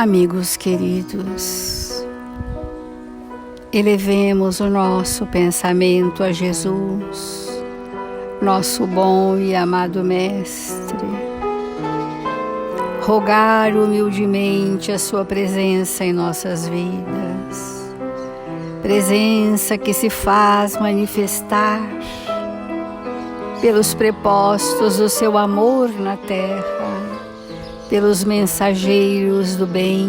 Amigos queridos, elevemos o nosso pensamento a Jesus, nosso bom e amado Mestre. Rogar humildemente a sua presença em nossas vidas, presença que se faz manifestar pelos prepostos do seu amor na terra, pelos mensageiros do bem,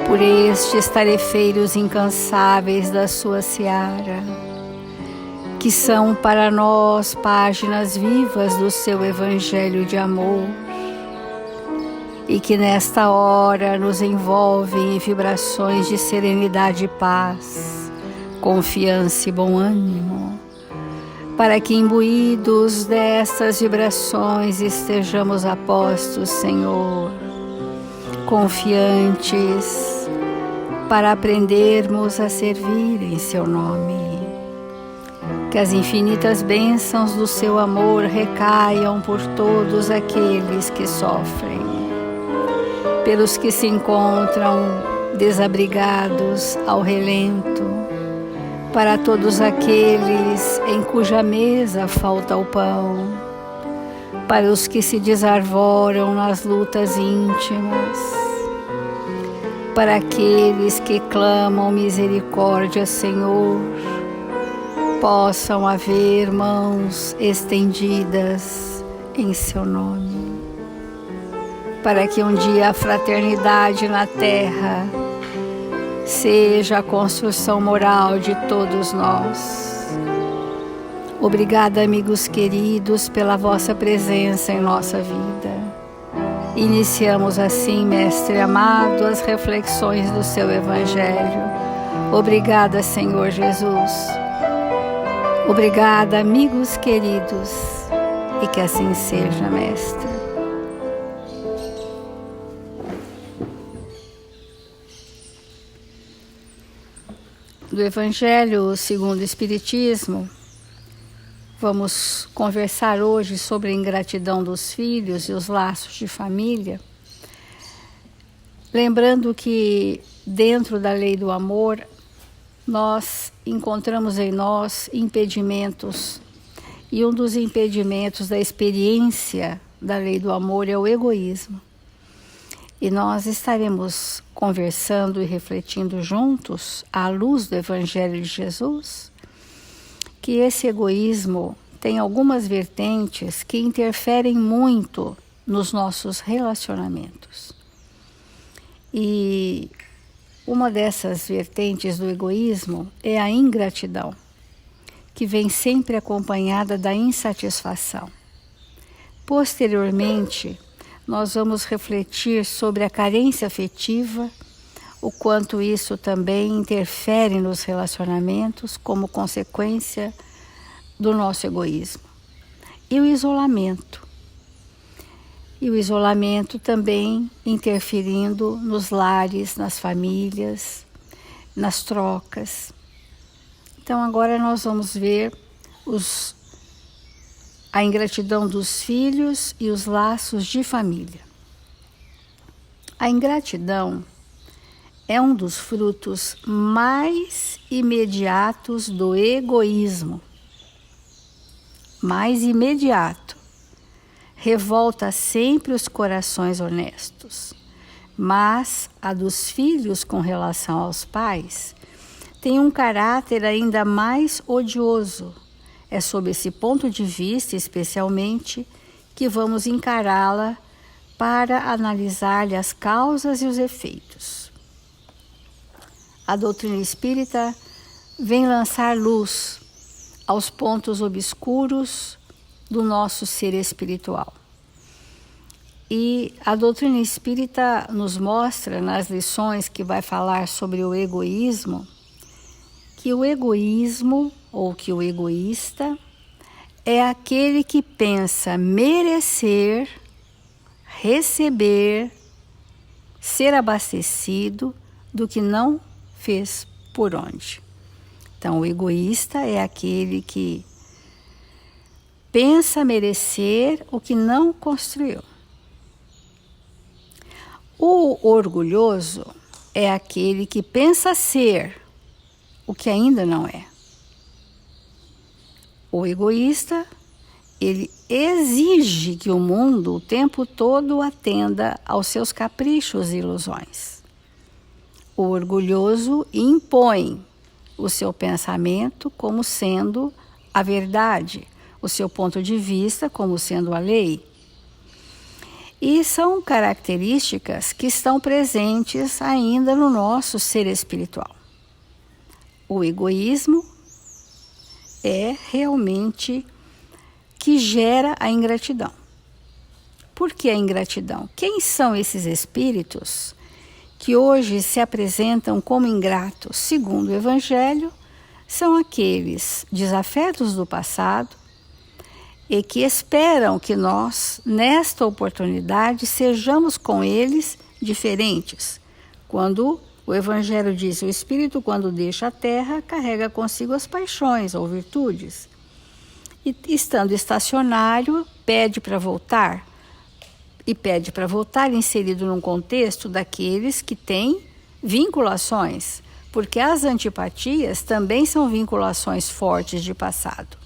por estes tarefeiros incansáveis da sua seara, que são para nós páginas vivas do seu evangelho de amor e que nesta hora nos envolvem em vibrações de serenidade e paz, confiança e bom ânimo, para que imbuídos destas vibrações estejamos a postos, Senhor, confiantes para aprendermos a servir em Seu nome. Que as infinitas bênçãos do Seu amor recaiam por todos aqueles que sofrem, pelos que se encontram desabrigados ao relento, para todos aqueles em cuja mesa falta o pão, para os que se desarvoram nas lutas íntimas, para aqueles que clamam misericórdia, Senhor, possam haver mãos estendidas em Seu nome, para que um dia a fraternidade na terra seja a construção moral de todos nós. Obrigada, amigos queridos, pela vossa presença em nossa vida. Iniciamos assim, Mestre amado, as reflexões do seu Evangelho. Obrigada, Senhor Jesus. Obrigada, amigos queridos, e que assim seja, Mestre. Do Evangelho segundo o Espiritismo, vamos conversar hoje sobre a ingratidão dos filhos e os laços de família, lembrando que dentro da lei do amor nós encontramos em nós impedimentos, e um dos impedimentos da experiência da lei do amor é o egoísmo. E nós estaremos conversando e refletindo juntos, à luz do Evangelho de Jesus, que esse egoísmo tem algumas vertentes que interferem muito nos nossos relacionamentos. E uma dessas vertentes do egoísmo é a ingratidão, que vem sempre acompanhada da insatisfação. Posteriormente, nós vamos refletir sobre a carência afetiva, o quanto isso também interfere nos relacionamentos como consequência do nosso egoísmo. E o isolamento. E o isolamento também interferindo nos lares, nas famílias, nas trocas. Então agora nós vamos ver a ingratidão dos filhos e os laços de família. A ingratidão é um dos frutos mais imediatos do egoísmo. Mais imediato. Revolta sempre os corações honestos. Mas a dos filhos com relação aos pais tem um caráter ainda mais odioso. É sob esse ponto de vista, especialmente, que vamos encará-la para analisar-lhe as causas e os efeitos. A doutrina espírita vem lançar luz aos pontos obscuros do nosso ser espiritual. E a doutrina espírita nos mostra, nas lições que vai falar sobre o egoísmo, que o egoísmo, ou que o egoísta, é aquele que pensa merecer, receber, ser abastecido do que não fez por onde. Então, o egoísta é aquele que pensa merecer o que não construiu. O orgulhoso é aquele que pensa ser o que ainda não é. O egoísta, ele exige que o mundo o tempo todo atenda aos seus caprichos e ilusões. O orgulhoso impõe o seu pensamento como sendo a verdade, o seu ponto de vista como sendo a lei. E são características que estão presentes ainda no nosso ser espiritual. O egoísmo é realmente que gera a ingratidão. Por que a ingratidão? Quem são esses espíritos que hoje se apresentam como ingratos? Segundo o Evangelho, são aqueles desafetos do passado e que esperam que nós, nesta oportunidade, sejamos com eles diferentes. Quando o Evangelho diz: o espírito, quando deixa a terra, carrega consigo as paixões ou virtudes. E, estando estacionário, pede para voltar. E pede para voltar inserido num contexto daqueles que têm vinculações, porque as antipatias também são vinculações fortes de passado.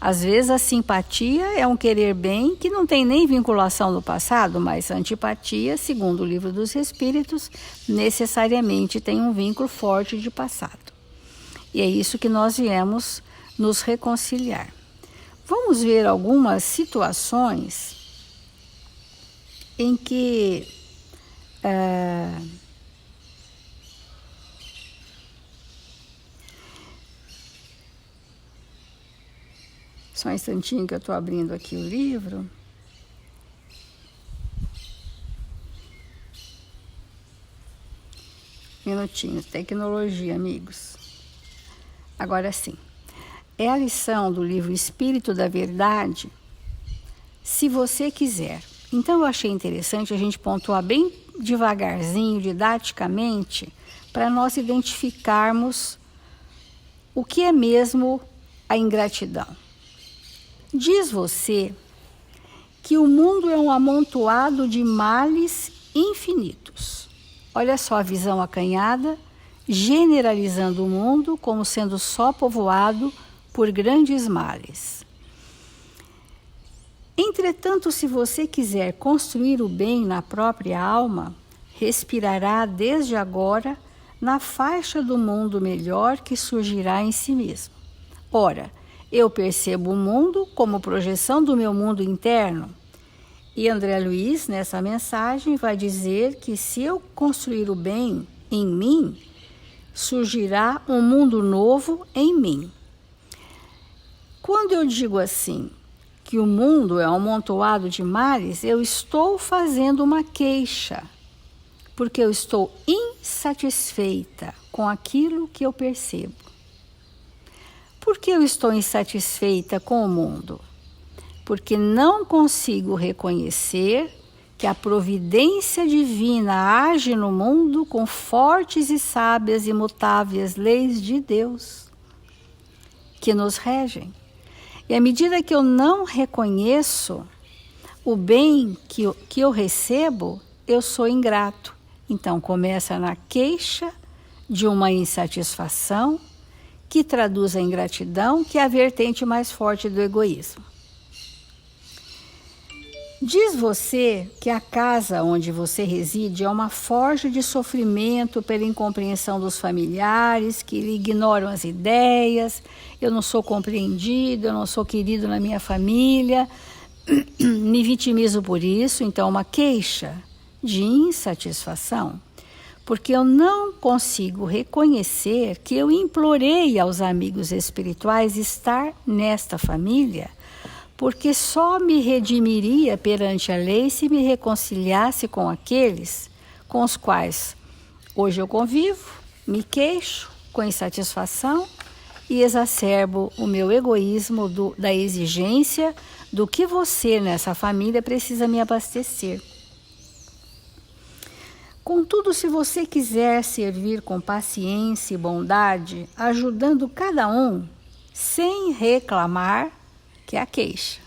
Às vezes a simpatia é um querer bem que não tem nem vinculação do passado, mas a antipatia, segundo o Livro dos Espíritos, necessariamente tem um vínculo forte de passado. E é isso que nós viemos nos reconciliar. Vamos ver algumas situações em que só um instantinho que eu estou abrindo aqui o livro. Minutinho, tecnologia, amigos. Agora sim. É a lição do livro Espírito da Verdade, se você quiser. Então eu achei interessante a gente pontuar bem devagarzinho, didaticamente, para nós identificarmos o que é mesmo a ingratidão. Diz você que o mundo é um amontoado de males infinitos. Olha só a visão acanhada, generalizando o mundo como sendo só povoado por grandes males. Entretanto, se você quiser construir o bem na própria alma, respirará desde agora na faixa do mundo melhor que surgirá em si mesmo. Ora, eu percebo o mundo como projeção do meu mundo interno. E André Luiz, nessa mensagem, vai dizer que se eu construir o bem em mim, surgirá um mundo novo em mim. Quando eu digo assim, que o mundo é um amontoado de males, eu estou fazendo uma queixa, porque eu estou insatisfeita com aquilo que eu percebo. Por que eu estou insatisfeita com o mundo? Porque não consigo reconhecer que a providência divina age no mundo com fortes e sábias e imutáveis leis de Deus que nos regem. E à medida que eu não reconheço o bem que eu recebo, eu sou ingrato. Então começa na queixa de uma insatisfação que traduz a ingratidão, que é a vertente mais forte do egoísmo. Diz você que a casa onde você reside é uma forja de sofrimento pela incompreensão dos familiares, que lhe ignoram as ideias, eu não sou compreendido, eu não sou querido na minha família, me vitimizo por isso, então uma queixa de insatisfação, porque eu não consigo reconhecer que eu implorei aos amigos espirituais estar nesta família, porque só me redimiria perante a lei se me reconciliasse com aqueles com os quais hoje eu convivo, me queixo com insatisfação e exacerbo o meu egoísmo da exigência do que você nessa família precisa me abastecer. Contudo, se você quiser servir com paciência e bondade, ajudando cada um, sem reclamar, que é a queixa.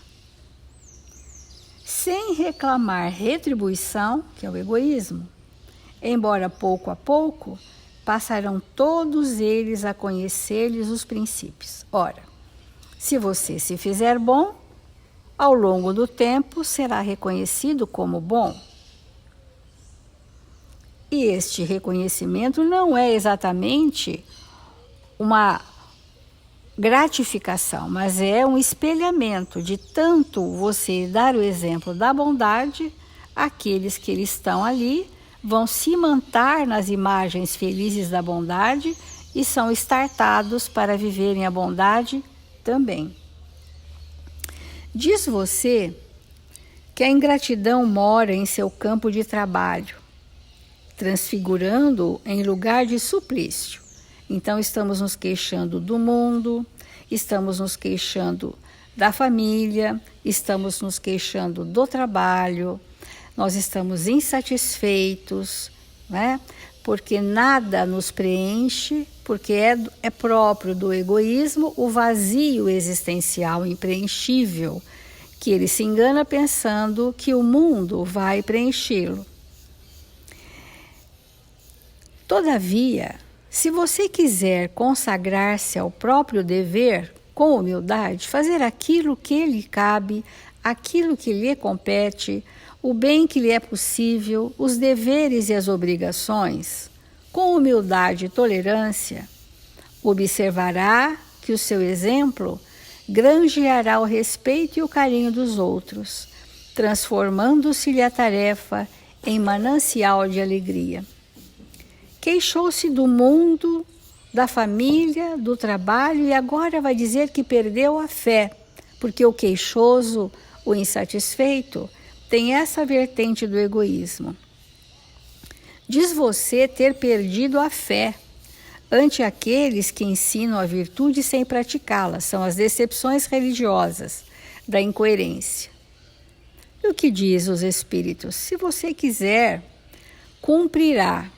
sem reclamar retribuição, que é o egoísmo. Embora pouco a pouco, passarão todos eles a conhecer-lhes os princípios. Ora, se você se fizer bom, ao longo do tempo será reconhecido como bom. E este reconhecimento não é exatamente uma gratificação, mas é um espelhamento de tanto você dar o exemplo da bondade, aqueles que estão ali vão se imantar nas imagens felizes da bondade e são estartados para viverem a bondade também. Diz você que a ingratidão mora em seu campo de trabalho, transfigurando-o em lugar de suplício. Então estamos nos queixando do mundo, estamos nos queixando da família, estamos nos queixando do trabalho, nós estamos insatisfeitos, né? Porque nada nos preenche, porque é próprio do egoísmo o vazio existencial impreenchível, que ele se engana pensando que o mundo vai preenchê-lo. Todavia, se você quiser consagrar-se ao próprio dever, com humildade, fazer aquilo que lhe cabe, aquilo que lhe compete, o bem que lhe é possível, os deveres e as obrigações, com humildade e tolerância, observará que o seu exemplo granjeará o respeito e o carinho dos outros, transformando-se-lhe a tarefa em manancial de alegria. Queixou-se do mundo, da família, do trabalho e agora vai dizer que perdeu a fé, porque o queixoso, o insatisfeito, tem essa vertente do egoísmo. Diz você ter perdido a fé ante aqueles que ensinam a virtude sem praticá-la, são as decepções religiosas da incoerência. E o que diz os Espíritos? Se você quiser, cumprirá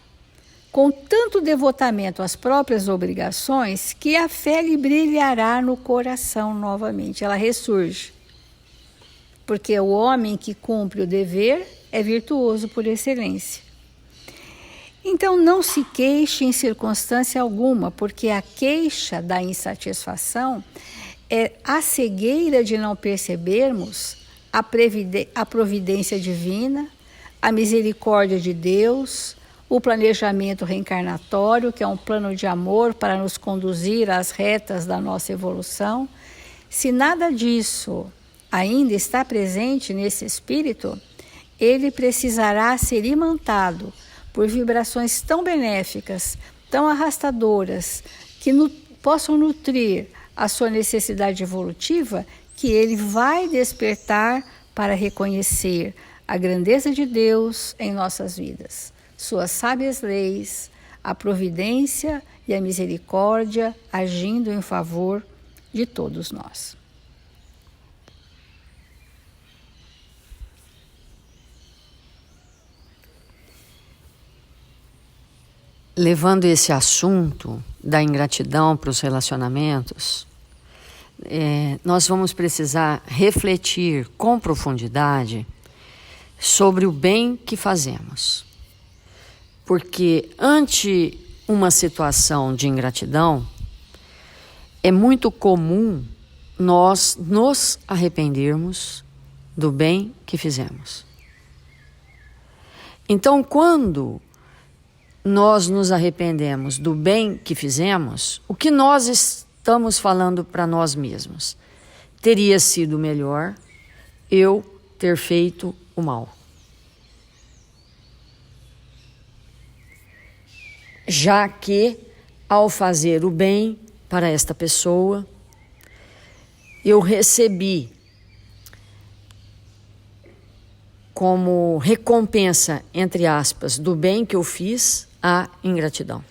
com tanto devotamento às próprias obrigações que a fé lhe brilhará no coração novamente, ela ressurge. Porque o homem que cumpre o dever é virtuoso por excelência. Então não se queixe em circunstância alguma, porque a queixa da insatisfação é a cegueira de não percebermos a providência divina, a misericórdia de Deus, o planejamento reencarnatório, que é um plano de amor para nos conduzir às retas da nossa evolução. Se nada disso ainda está presente nesse espírito, ele precisará ser imantado por vibrações tão benéficas, tão arrastadoras, que possam nutrir a sua necessidade evolutiva, que ele vai despertar para reconhecer a grandeza de Deus em nossas vidas, suas sábias leis, a providência e a misericórdia agindo em favor de todos nós. Levando esse assunto da ingratidão para os relacionamentos, nós vamos precisar refletir com profundidade sobre o bem que fazemos. Porque ante uma situação de ingratidão, é muito comum nós nos arrependermos do bem que fizemos. Então, quando nós nos arrependemos do bem que fizemos, o que nós estamos falando para nós mesmos? Teria sido melhor eu ter feito o mal. Já que, ao fazer o bem para esta pessoa, eu recebi como recompensa, entre aspas, do bem que eu fiz, a ingratidão.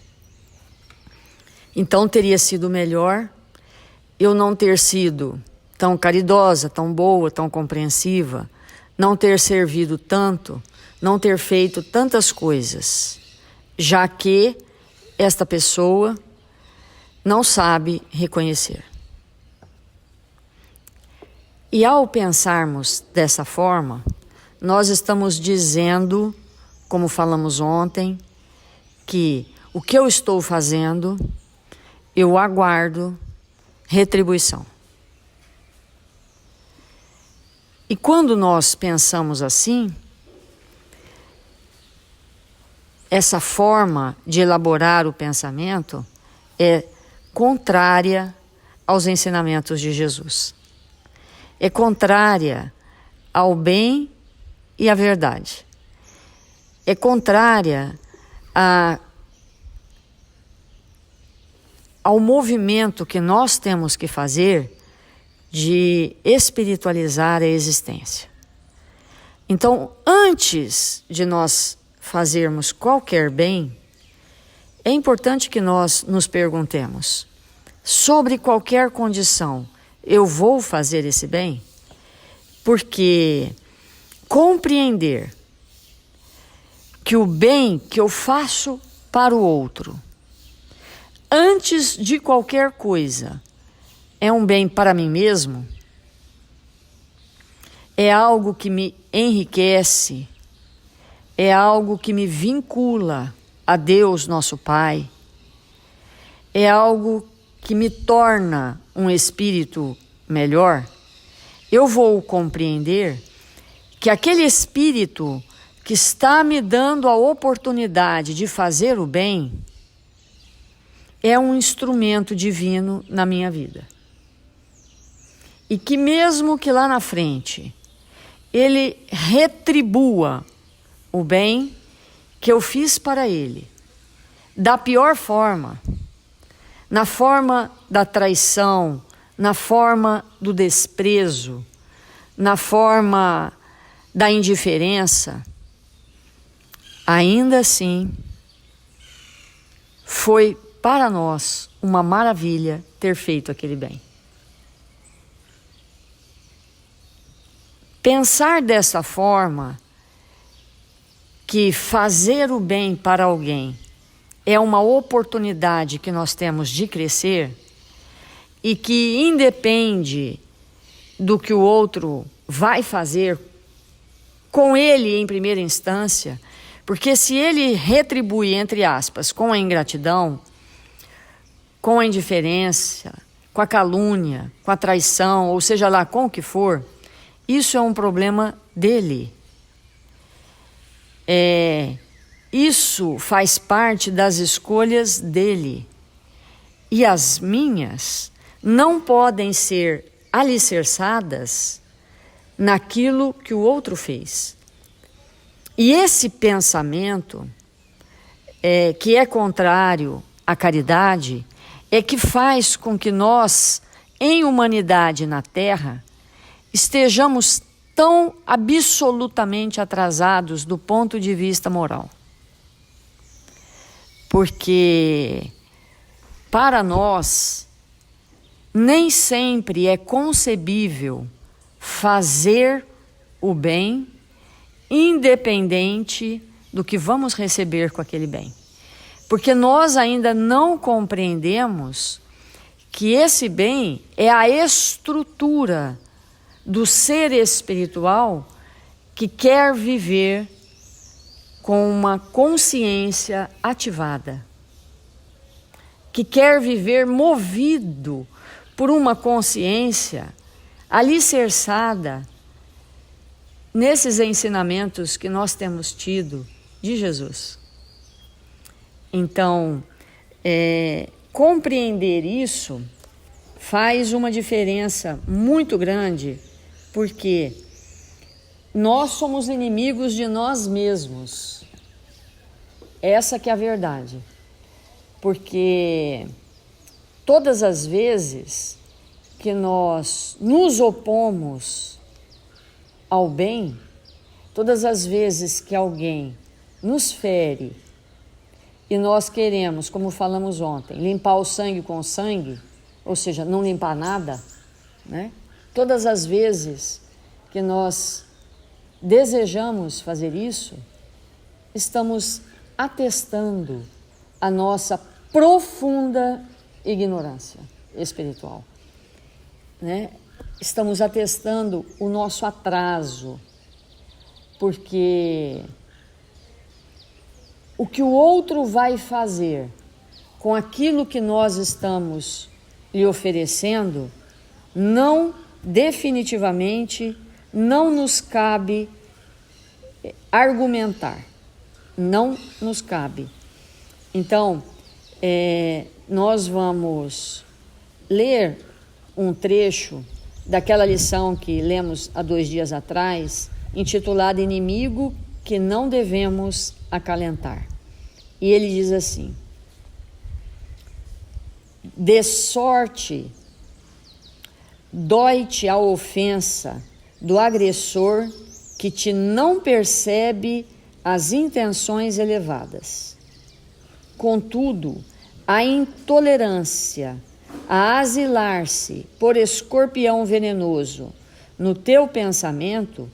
Então teria sido melhor eu não ter sido tão caridosa, tão boa, tão compreensiva, não ter servido tanto, não ter feito tantas coisas, já que esta pessoa não sabe reconhecer. E ao pensarmos dessa forma, nós estamos dizendo, como falamos ontem, que o que eu estou fazendo, eu aguardo retribuição. E quando nós pensamos assim, essa forma de elaborar o pensamento é contrária aos ensinamentos de Jesus. É contrária ao bem e à verdade. É contrária ao movimento que nós temos que fazer de espiritualizar a existência. Então, antes de nós fazermos qualquer bem, é importante que nós nos perguntemos: sobre qualquer condição, eu vou fazer esse bem? Porque compreender que o bem que eu faço para o outro, antes de qualquer coisa, é um bem para mim mesmo, é algo que me enriquece, é algo que me vincula a Deus, nosso Pai, é algo que me torna um espírito melhor. Eu vou compreender que aquele espírito que está me dando a oportunidade de fazer o bem é um instrumento divino na minha vida. E que mesmo que lá na frente ele retribua o bem que eu fiz para ele, da pior forma, na forma da traição, na forma do desprezo, na forma da indiferença, ainda assim foi para nós uma maravilha ter feito aquele bem. Pensar dessa forma, que fazer o bem para alguém é uma oportunidade que nós temos de crescer e que independe do que o outro vai fazer com ele em primeira instância, porque se ele retribui, entre aspas, com a ingratidão, com a indiferença, com a calúnia, com a traição, ou seja lá com o que for, isso é um problema dele. Isso faz parte das escolhas dele. E as minhas não podem ser alicerçadas naquilo que o outro fez. E esse pensamento, que é contrário à caridade, é que faz com que nós, em humanidade na Terra, estejamos tão absolutamente atrasados do ponto de vista moral. Porque, para nós, nem sempre é concebível fazer o bem, independente do que vamos receber com aquele bem. Porque nós ainda não compreendemos que esse bem é a estrutura do ser espiritual que quer viver com uma consciência ativada, que quer viver movido por uma consciência alicerçada nesses ensinamentos que nós temos tido de Jesus. Então, compreender isso faz uma diferença muito grande, porque nós somos inimigos de nós mesmos. Essa que é a verdade. Porque todas as vezes que nós nos opomos ao bem, todas as vezes que alguém nos fere e nós queremos, como falamos ontem, limpar o sangue com o sangue, ou seja, não limpar nada, né? Todas as vezes que nós desejamos fazer isso, estamos atestando a nossa profunda ignorância espiritual, né? estamos atestando o nosso atraso, porque o que o outro vai fazer com aquilo que nós estamos lhe oferecendo, definitivamente não nos cabe argumentar, não nos cabe. Então, nós vamos ler um trecho daquela lição que lemos há 2 dias atrás, intitulada Inimigo que não devemos acalentar. E ele diz assim: de sorte dói-te a ofensa do agressor que te não percebe as intenções elevadas. Contudo, a intolerância a asilar-se por escorpião venenoso no teu pensamento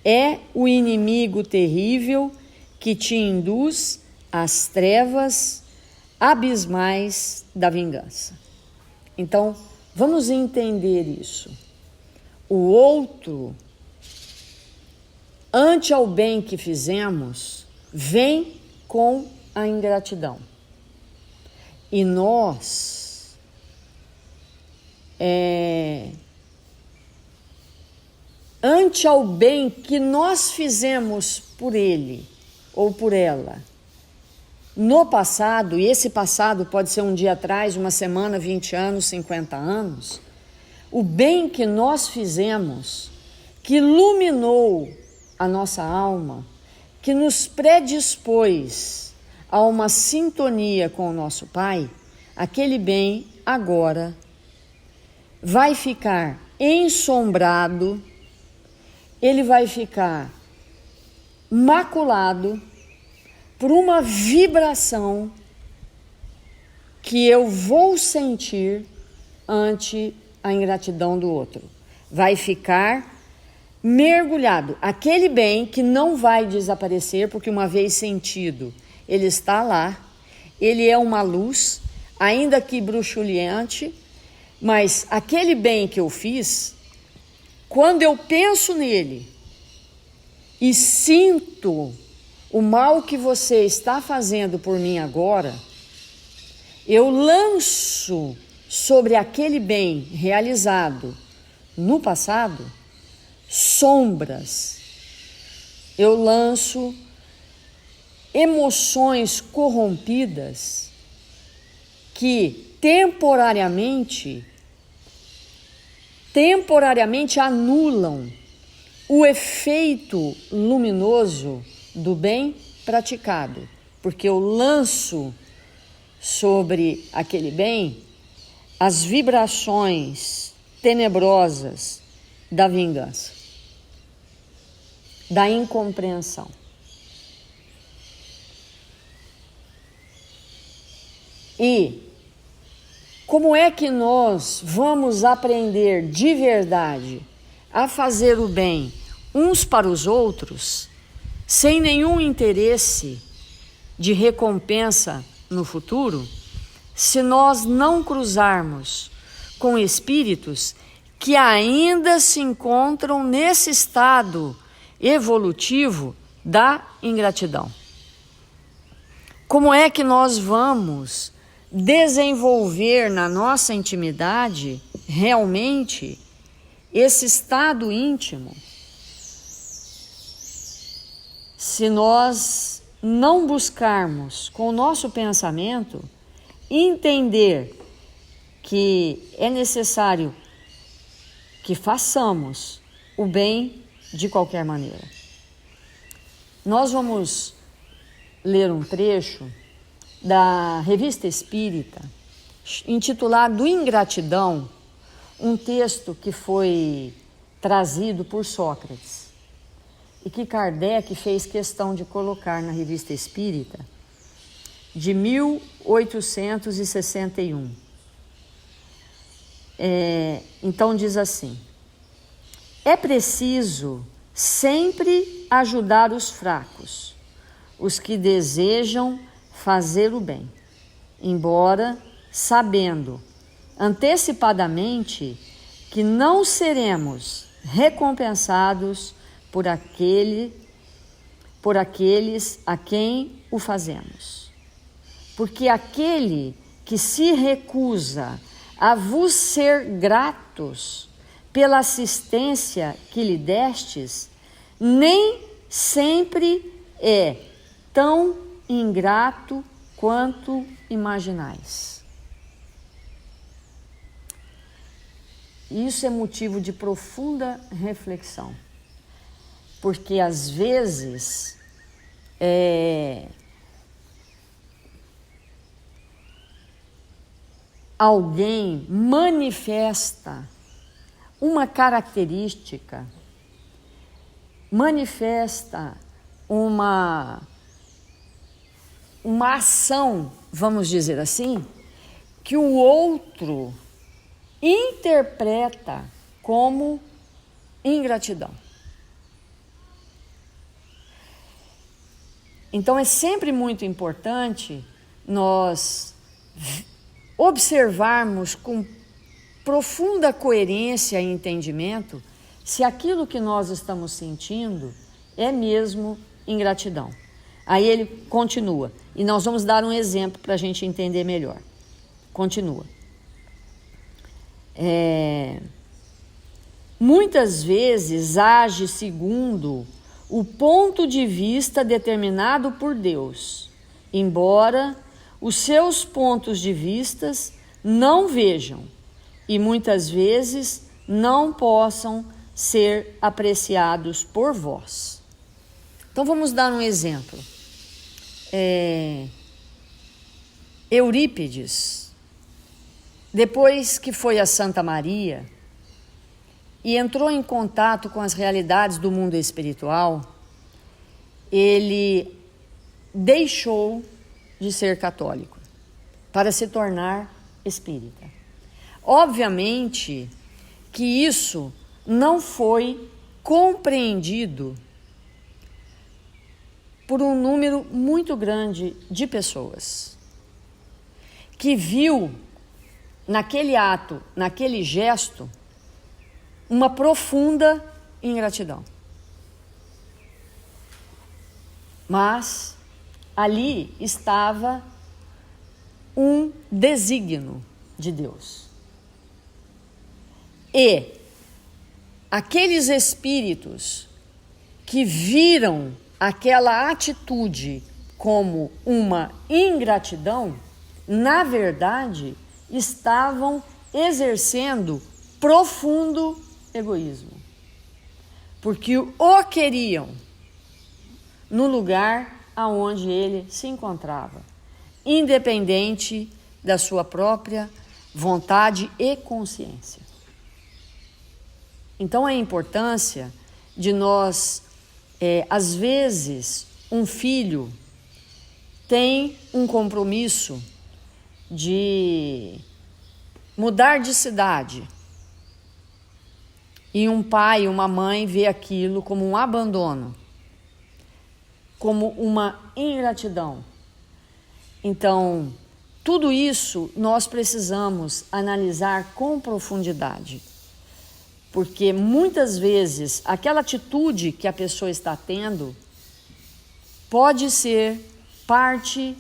é o inimigo terrível que te induz às trevas abismais da vingança. Então, vamos entender isso. O outro, ante ao bem que fizemos, vem com a ingratidão. E nós, ante ao bem que nós fizemos por ele ou por ela, no passado, e esse passado pode ser um dia atrás, uma semana, 20 anos, 50 anos, o bem que nós fizemos, que iluminou a nossa alma, que nos predispôs a uma sintonia com o nosso Pai, aquele bem agora vai ficar ensombrado, ele vai ficar maculado por uma vibração que eu vou sentir ante a ingratidão do outro. Vai ficar mergulhado. Aquele bem que não vai desaparecer, porque uma vez sentido, ele está lá, ele é uma luz, ainda que bruxuleante, mas aquele bem que eu fiz, quando eu penso nele e sinto o mal que você está fazendo por mim agora, eu lanço sobre aquele bem realizado no passado sombras, eu lanço emoções corrompidas que temporariamente anulam o efeito luminoso do bem praticado, porque eu lanço sobre aquele bem as vibrações tenebrosas da vingança, da incompreensão. E como é que nós vamos aprender de verdade a fazer o bem uns para os outros, sem nenhum interesse de recompensa no futuro, se nós não cruzarmos com espíritos que ainda se encontram nesse estado evolutivo da ingratidão? Como é que nós vamos desenvolver na nossa intimidade realmente esse estado íntimo, se nós não buscarmos com o nosso pensamento entender que é necessário que façamos o bem de qualquer maneira? Nós vamos ler um trecho da Revista Espírita, intitulado Ingratidão, um texto que foi trazido por Sócrates e que Kardec fez questão de colocar na Revista Espírita de 1861. Então diz assim: é preciso sempre ajudar os fracos, os que desejam fazer o bem, embora sabendo antecipadamente que não seremos recompensados por aqueles a quem o fazemos. Porque aquele que se recusa a vos ser gratos pela assistência que lhe destes, nem sempre é tão ingrato quanto imaginais. Isso é motivo de profunda reflexão, porque às vezes alguém manifesta uma característica, manifesta uma ação, vamos dizer assim, que o outro interpreta como ingratidão. Então é sempre muito importante nós observarmos com profunda coerência e entendimento se aquilo que nós estamos sentindo é mesmo ingratidão. Aí ele continua, e nós vamos dar um exemplo para a gente entender melhor. Continua. Muitas vezes age segundo o ponto de vista determinado por Deus, embora os seus pontos de vista não vejam e muitas vezes não possam ser apreciados por vós. Então vamos dar um exemplo. Eurípides, depois que foi a Santa Maria e entrou em contato com as realidades do mundo espiritual, ele deixou de ser católico para se tornar espírita. Obviamente que isso não foi compreendido por um número muito grande de pessoas que viu naquele ato, naquele gesto, uma profunda ingratidão. Mas ali estava um desígnio de Deus. E aqueles espíritos que viram aquela atitude como uma ingratidão, na verdade, estavam exercendo profundo egoísmo. Porque o queriam no lugar aonde ele se encontrava, independente da sua própria vontade e consciência. Então, a importância de nós, às vezes, um filho tem um compromisso de mudar de cidade e um pai, uma mãe vê aquilo como um abandono, como uma ingratidão. Então, tudo isso nós precisamos analisar com profundidade, porque muitas vezes aquela atitude que a pessoa está tendo pode ser parte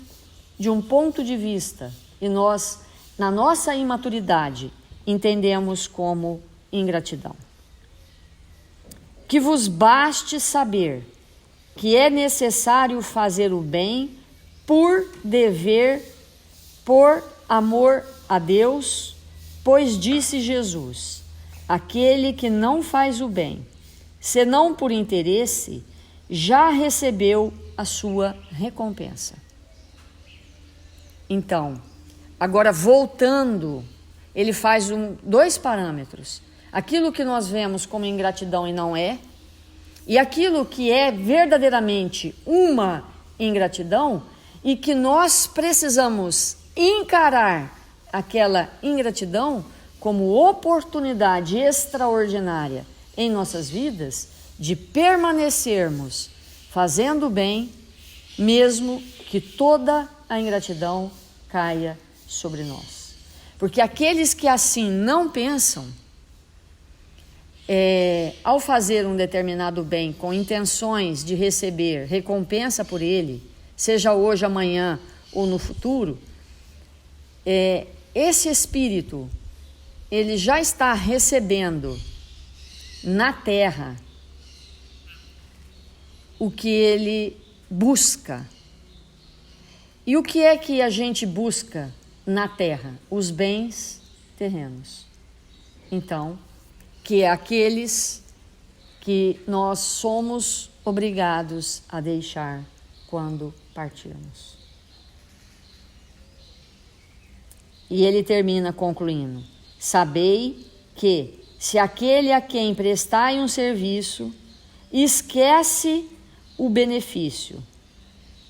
de um ponto de vista e nós, na nossa imaturidade, entendemos como ingratidão. Que vos baste saber que é necessário fazer o bem por dever, por amor a Deus, pois disse Jesus: aquele que não faz o bem, senão por interesse, já recebeu a sua recompensa. Então, agora voltando, ele faz dois parâmetros. Aquilo que nós vemos como ingratidão e não é, e aquilo que é verdadeiramente uma ingratidão e que nós precisamos encarar aquela ingratidão como oportunidade extraordinária em nossas vidas de permanecermos fazendo bem, mesmo que toda a ingratidão caia sobre nós. Porque aqueles que assim não pensam, ao fazer um determinado bem com intenções de receber recompensa por ele, seja hoje, amanhã ou no futuro, esse espírito, ele já está recebendo na terra o que ele busca. E o que é que a gente busca na terra? Os bens terrenos. Então, que é aqueles que nós somos obrigados a deixar quando partirmos. E ele termina concluindo: sabei que, se aquele a quem prestai um serviço esquece o benefício,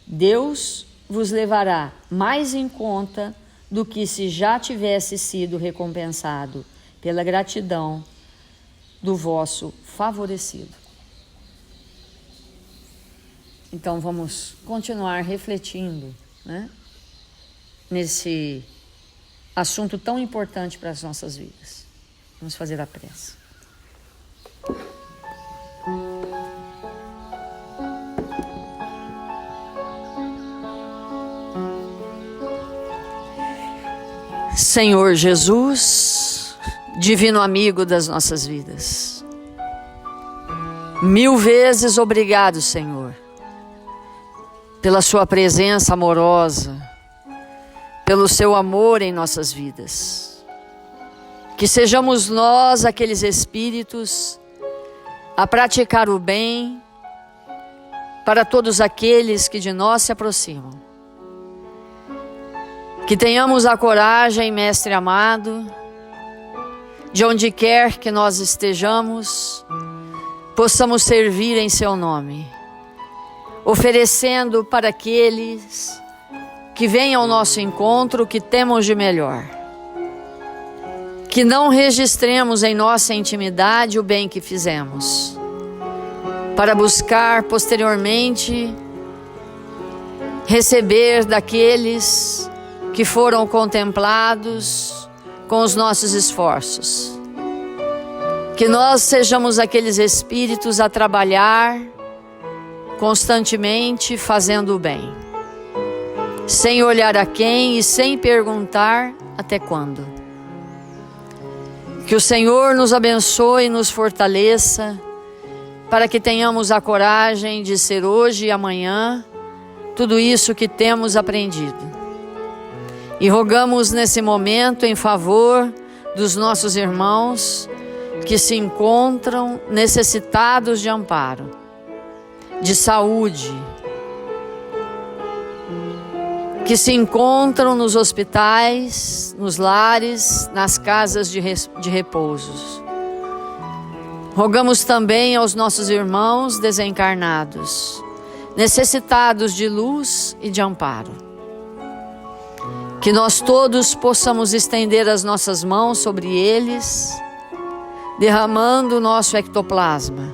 Deus vos levará mais em conta do que se já tivesse sido recompensado pela gratidão do vosso favorecido. Então vamos continuar refletindo, né, nesse assunto tão importante para as nossas vidas. Vamos fazer a prece. Senhor Jesus, divino amigo das nossas vidas, 1000 vezes obrigado, Senhor, pela sua presença amorosa, pelo seu amor em nossas vidas. Que sejamos nós aqueles espíritos a praticar o bem para todos aqueles que de nós se aproximam. Que tenhamos a coragem, Mestre amado, de onde quer que nós estejamos, possamos servir em seu nome, oferecendo para aqueles que vêm ao nosso encontro o que temos de melhor. Que não registremos em nossa intimidade o bem que fizemos, para buscar posteriormente receber daqueles que foram contemplados com os nossos esforços. Que nós sejamos aqueles espíritos a trabalhar constantemente fazendo o bem, sem olhar a quem e sem perguntar até quando. Que o Senhor nos abençoe e nos fortaleça, para que tenhamos a coragem de ser hoje e amanhã tudo isso que temos aprendido. E rogamos nesse momento em favor dos nossos irmãos que se encontram necessitados de amparo, de saúde, que se encontram nos hospitais, nos lares, nas casas de repouso. Rogamos também aos nossos irmãos desencarnados, necessitados de luz e de amparo. Que nós todos possamos estender as nossas mãos sobre eles, derramando o nosso ectoplasma,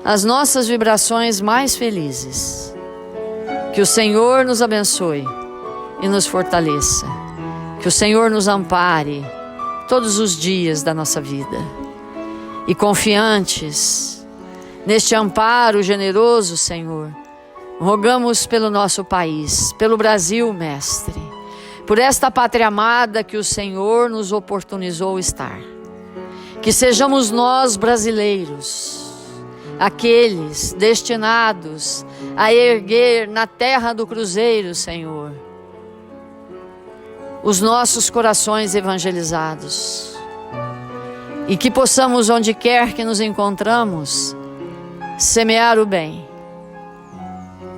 as nossas vibrações mais felizes. Que o Senhor nos abençoe e nos fortaleça. Que o Senhor nos ampare todos os dias da nossa vida. E confiantes neste amparo generoso, Senhor, rogamos pelo nosso país, pelo Brasil, Mestre, por esta pátria amada que o Senhor nos oportunizou estar. Que sejamos nós, brasileiros, aqueles destinados a erguer na terra do cruzeiro, Senhor, os nossos corações evangelizados. E que possamos, onde quer que nos encontramos, semear o bem.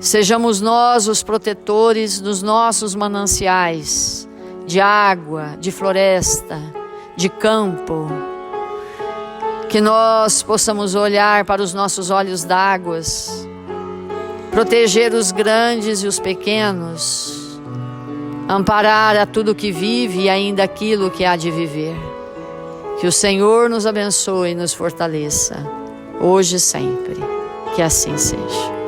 Sejamos nós os protetores dos nossos mananciais de água, de floresta, de campo. Que nós possamos olhar para os nossos olhos d'água, proteger os grandes e os pequenos, amparar a tudo que vive e ainda aquilo que há de viver. Que o Senhor nos abençoe e nos fortaleça, hoje e sempre. Que assim seja.